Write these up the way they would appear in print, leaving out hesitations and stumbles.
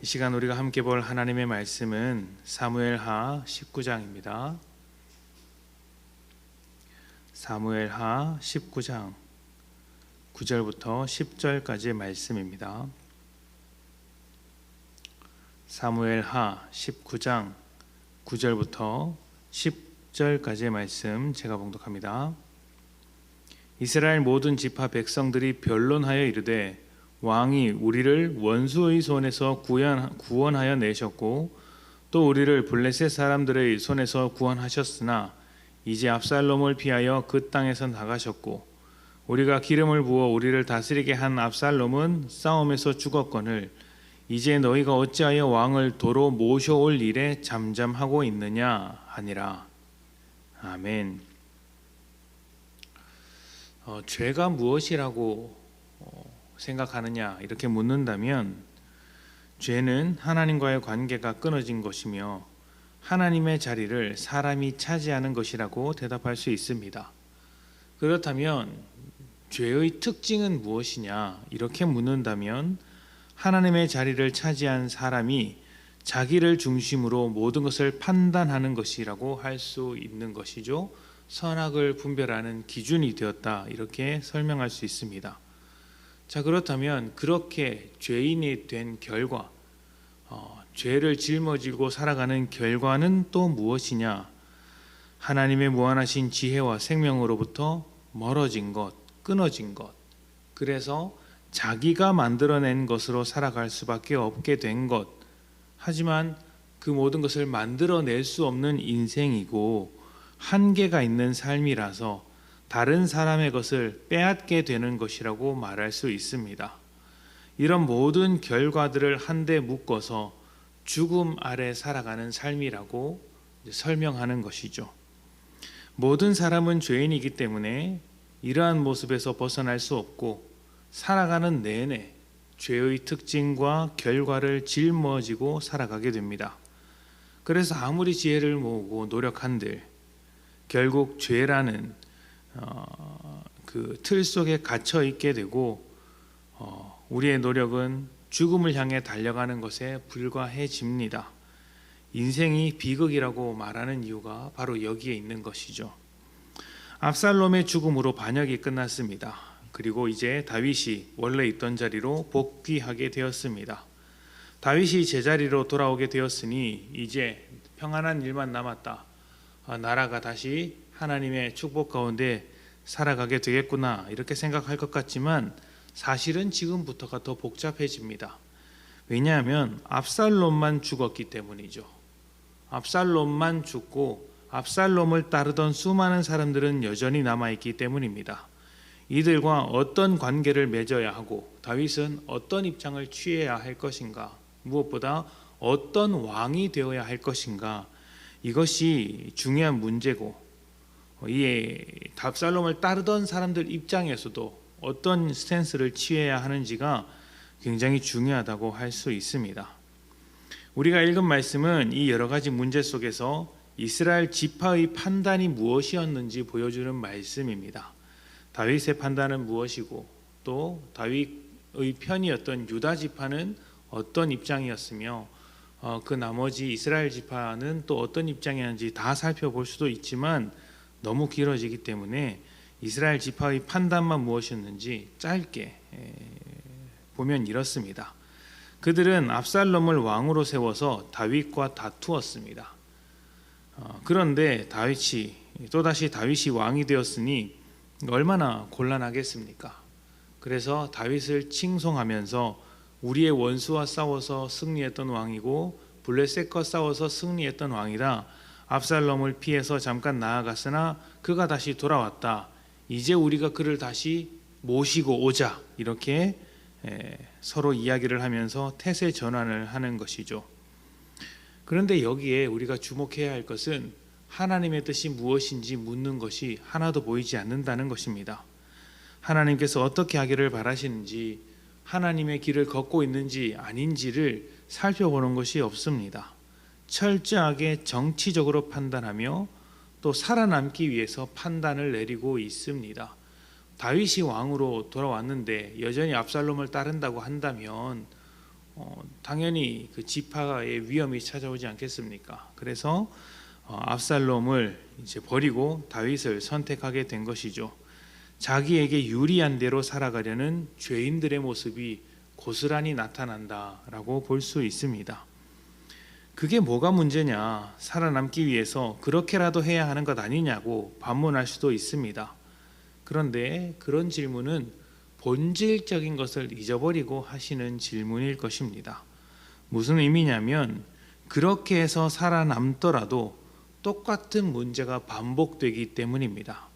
이 시간 우리가 함께 볼 하나님의 말씀은 사무엘하 19장입니다. 사무엘하 19장 9절부터 10절까지의 말씀입니다. 사무엘하 19장 9절부터 10절까지의 말씀 제가 봉독합니다. 이스라엘 모든 지파 백성들이 변론하여 이르되 왕이 우리를 원수의 손에서 구원하여 내셨고 또 우리를 블레셋 사람들의 손에서 구원하셨으나 이제 압살롬을 피하여 그 땅에서 나가셨고 우리가 기름을 부어 우리를 다스리게 한 압살롬은 싸움에서 죽었거늘 이제 너희가 어찌하여 왕을 도로 모셔올 일에 잠잠하고 있느냐 하니라. 아멘. 죄가 무엇이라고 생각하느냐 이렇게 묻는다면 죄는 하나님과의 관계가 끊어진 것이며 하나님의 자리를 사람이 차지하는 것이라고 대답할 수 있습니다. 그렇다면 죄의 특징은 무엇이냐 이렇게 묻는다면 하나님의 자리를 차지한 사람이 자기를 중심으로 모든 것을 판단하는 것이라고 할 수 있는 것이죠. 선악을 분별하는 기준이 되었다 이렇게 설명할 수 있습니다. 자, 그렇다면 그렇게 죄인이 된 결과 죄를 짊어지고 살아가는 결과는 또 무엇이냐? 하나님의 무한하신 지혜와 생명으로부터 멀어진 것, 끊어진 것, 그래서 자기가 만들어낸 것으로 살아갈 수밖에 없게 된 것, 하지만 그 모든 것을 만들어낼 수 없는 인생이고 한계가 있는 삶이라서 다른 사람의 것을 빼앗게 되는 것이라고 말할 수 있습니다. 이런 모든 결과들을 한데 묶어서 죽음 아래 살아가는 삶이라고 설명하는 것이죠. 모든 사람은 죄인이기 때문에 이러한 모습에서 벗어날 수 없고 살아가는 내내 죄의 특징과 결과를 짊어지고 살아가게 됩니다. 그래서 아무리 지혜를 모으고 노력한들 결국 죄라는 그 틀 속에 갇혀 있게 되고 우리의 노력은 죽음을 향해 달려가는 것에 불과해집니다. 인생이 비극이라고 말하는 이유가 바로 여기에 있는 것이죠. 압살롬의 죽음으로 반역이 끝났습니다. 그리고 이제 다윗이 원래 있던 자리로 복귀하게 되었습니다. 다윗이 제자리로 돌아오게 되었으니 이제 평안한 일만 남았다. 나라가 다시 하나님의 축복 가운데 살아가게 되겠구나 이렇게 생각할 것 같지만 사실은 지금부터가 더 복잡해집니다. 왜냐하면 압살롬만 죽었기 때문이죠. 압살롬만 죽고 압살롬을 따르던 수많은 사람들은 여전히 남아있기 때문입니다. 이들과 어떤 관계를 맺어야 하고 다윗은 어떤 입장을 취해야 할 것인가, 무엇보다 어떤 왕이 되어야 할 것인가, 이것이 중요한 문제고 이 압살롬을 따르던 사람들 입장에서도 어떤 스탠스를 취해야 하는지가 굉장히 중요하다고 할 수 있습니다. 우리가 읽은 말씀은 이 여러 가지 문제 속에서 이스라엘 지파의 판단이 무엇이었는지 보여주는 말씀입니다. 다윗의 판단은 무엇이고 또 다윗의 편이었던 유다 지파는 어떤 입장이었으며 그 나머지 이스라엘 지파는 또 어떤 입장이었는지 다 살펴볼 수도 있지만 너무 길어지기 때문에 이스라엘 지파의 판단만 무엇이었는지 짧게 보면 이렇습니다. 그들은 압살롬을 왕으로 세워서 다윗과 다투었습니다. 그런데 또다시 다윗이 왕이 되었으니 얼마나 곤란하겠습니까? 그래서 다윗을 칭송하면서 우리의 원수와 싸워서 승리했던 왕이고 블레셋과 싸워서 승리했던 왕이다. 압살롬을 피해서 잠깐 나아갔으나 그가 다시 돌아왔다. 이제 우리가 그를 다시 모시고 오자. 이렇게 서로 이야기를 하면서 태세 전환을 하는 것이죠. 그런데 여기에 우리가 주목해야 할 것은 하나님의 뜻이 무엇인지 묻는 것이 하나도 보이지 않는다는 것입니다. 하나님께서 어떻게 하기를 바라시는지, 하나님의 길을 걷고 있는지 아닌지를 살펴보는 것이 없습니다. 철저하게 정치적으로 판단하며 또 살아남기 위해서 판단을 내리고 있습니다. 다윗이 왕으로 돌아왔는데 여전히 압살롬을 따른다고 한다면 당연히 그 지파의 위험이 찾아오지 않겠습니까? 그래서 압살롬을 이제 버리고 다윗을 선택하게 된 것이죠. 자기에게 유리한 대로 살아가려는 죄인들의 모습이 고스란히 나타난다라고 볼 수 있습니다. 그게 뭐가 문제냐? 살아남기 위해서 그렇게라도 해야 하는 것 아니냐고 반문할 수도 있습니다. 그런데 그런 질문은 본질적인 것을 잊어버리고 하시는 질문일 것입니다. 무슨 의미냐면 그렇게 해서 살아남더라도 똑같은 문제가 반복되기 때문입니다.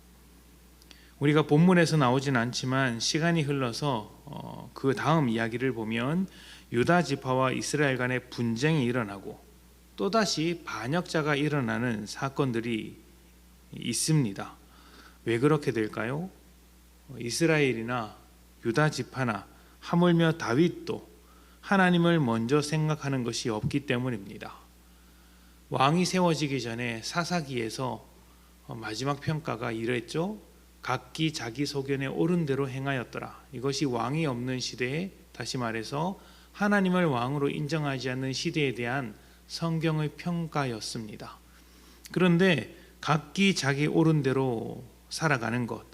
우리가 본문에서 나오진 않지만 시간이 흘러서 그 다음 이야기를 보면 유다 지파와 이스라엘 간의 분쟁이 일어나고 또다시 반역자가 일어나는 사건들이 있습니다. 왜 그렇게 될까요? 이스라엘이나 유다 지파나 하물며 다윗도 하나님을 먼저 생각하는 것이 없기 때문입니다. 왕이 세워지기 전에 사사기에서 마지막 평가가 이랬죠. 각기 자기 소견에 옳은 대로 행하였더라. 이것이 왕이 없는 시대에, 다시 말해서 하나님을 왕으로 인정하지 않는 시대에 대한 성경의 평가였습니다. 그런데 각기 자기 옳은 대로 살아가는 것,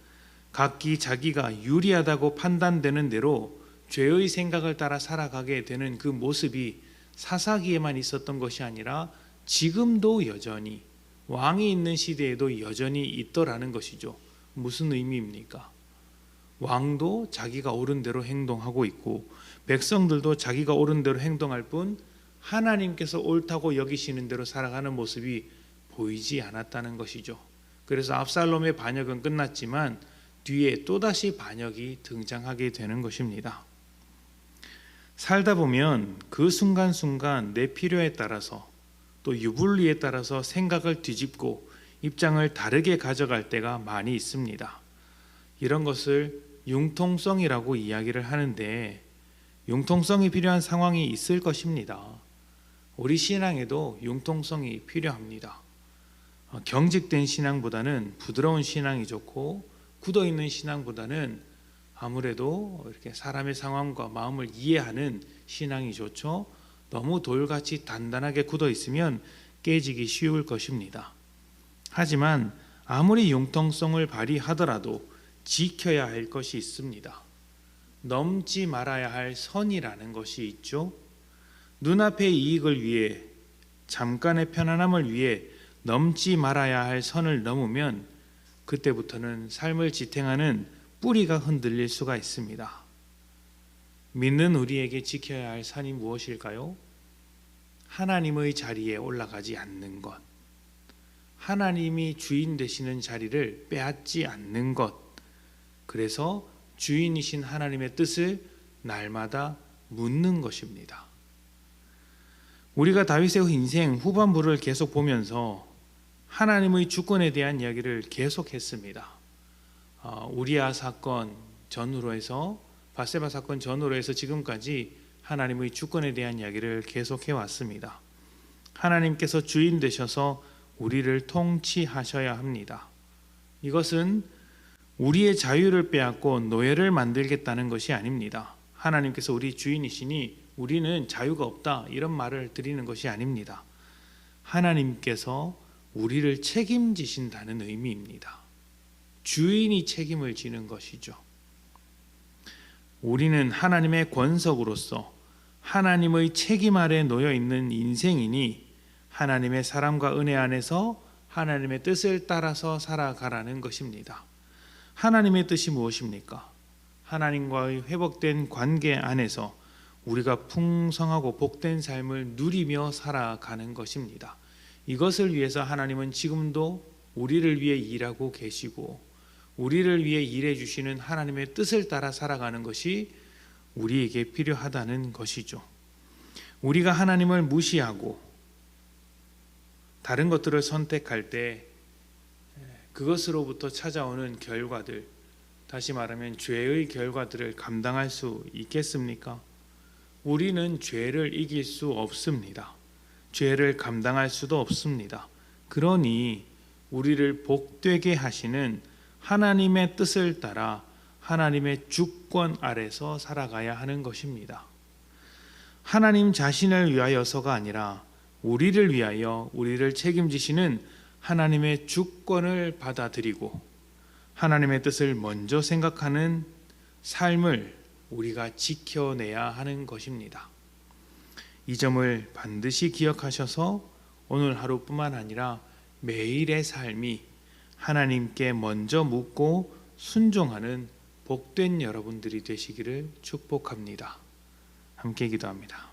각기 자기가 유리하다고 판단되는 대로 죄의 생각을 따라 살아가게 되는 그 모습이 사사기에만 있었던 것이 아니라 지금도 여전히, 왕이 있는 시대에도 여전히 있더라는 것이죠. 무슨 의미입니까? 왕도 자기가 옳은 대로 행동하고 있고 백성들도 자기가 옳은 대로 행동할 뿐 하나님께서 옳다고 여기시는 대로 살아가는 모습이 보이지 않았다는 것이죠. 그래서 압살롬의 반역은 끝났지만 뒤에 또다시 반역이 등장하게 되는 것입니다. 살다 보면 그 순간순간 내 필요에 따라서 또 유불리에 따라서 생각을 뒤집고 입장을 다르게 가져갈 때가 많이 있습니다. 이런 것을 융통성이라고 이야기를 하는데 융통성이 필요한 상황이 있을 것입니다. 우리 신앙에도 융통성이 필요합니다. 경직된 신앙보다는 부드러운 신앙이 좋고 굳어있는 신앙보다는 아무래도 이렇게 사람의 상황과 마음을 이해하는 신앙이 좋죠. 너무 돌같이 단단하게 굳어 있으면 깨지기 쉬울 것입니다. 하지만 아무리 융통성을 발휘하더라도 지켜야 할 것이 있습니다. 넘지 말아야 할 선이라는 것이 있죠. 눈앞의 이익을 위해, 잠깐의 편안함을 위해 넘지 말아야 할 선을 넘으면 그때부터는 삶을 지탱하는 뿌리가 흔들릴 수가 있습니다. 믿는 우리에게 지켜야 할 선이 무엇일까요? 하나님의 자리에 올라가지 않는 것, 하나님이 주인 되시는 자리를 빼앗지 않는 것, 그래서 주인이신 하나님의 뜻을 날마다 묻는 것입니다. 우리가 다윗의 인생 후반부를 계속 보면서 하나님의 주권에 대한 이야기를 계속했습니다. 우리아 사건 전후로 해서, 밧세바 사건 전후로 해서 지금까지 하나님의 주권에 대한 이야기를 계속해 왔습니다. 하나님께서 주인 되셔서 우리를 통치하셔야 합니다. 이것은 우리의 자유를 빼앗고 노예를 만들겠다는 것이 아닙니다. 하나님께서 우리 주인이시니 우리는 자유가 없다, 이런 말을 드리는 것이 아닙니다. 하나님께서 우리를 책임지신다는 의미입니다. 주인이 책임을 지는 것이죠. 우리는 하나님의 권석으로서 하나님의 책임 아래 놓여 있는 인생이니 하나님의 사랑과 은혜 안에서 하나님의 뜻을 따라서 살아가라는 것입니다. 하나님의 뜻이 무엇입니까? 하나님과의 회복된 관계 안에서 우리가 풍성하고 복된 삶을 누리며 살아가는 것입니다. 이것을 위해서 하나님은 지금도 우리를 위해 일하고 계시고 우리를 위해 일해 주시는 하나님의 뜻을 따라 살아가는 것이 우리에게 필요하다는 것이죠. 우리가 하나님을 무시하고 다른 것들을 선택할 때 그것으로부터 찾아오는 결과들, 다시 말하면 죄의 결과들을 감당할 수 있겠습니까? 우리는 죄를 이길 수 없습니다. 죄를 감당할 수도 없습니다. 그러니 우리를 복되게 하시는 하나님의 뜻을 따라 하나님의 주권 아래서 살아가야 하는 것입니다. 하나님 자신을 위하여서가 아니라 우리를 위하여 우리를 책임지시는 하나님의 주권을 받아들이고 하나님의 뜻을 먼저 생각하는 삶을 우리가 지켜내야 하는 것입니다. 이 점을 반드시 기억하셔서 오늘 하루뿐만 아니라 매일의 삶이 하나님께 먼저 묻고 순종하는 복된 여러분들이 되시기를 축복합니다. 함께 기도합니다.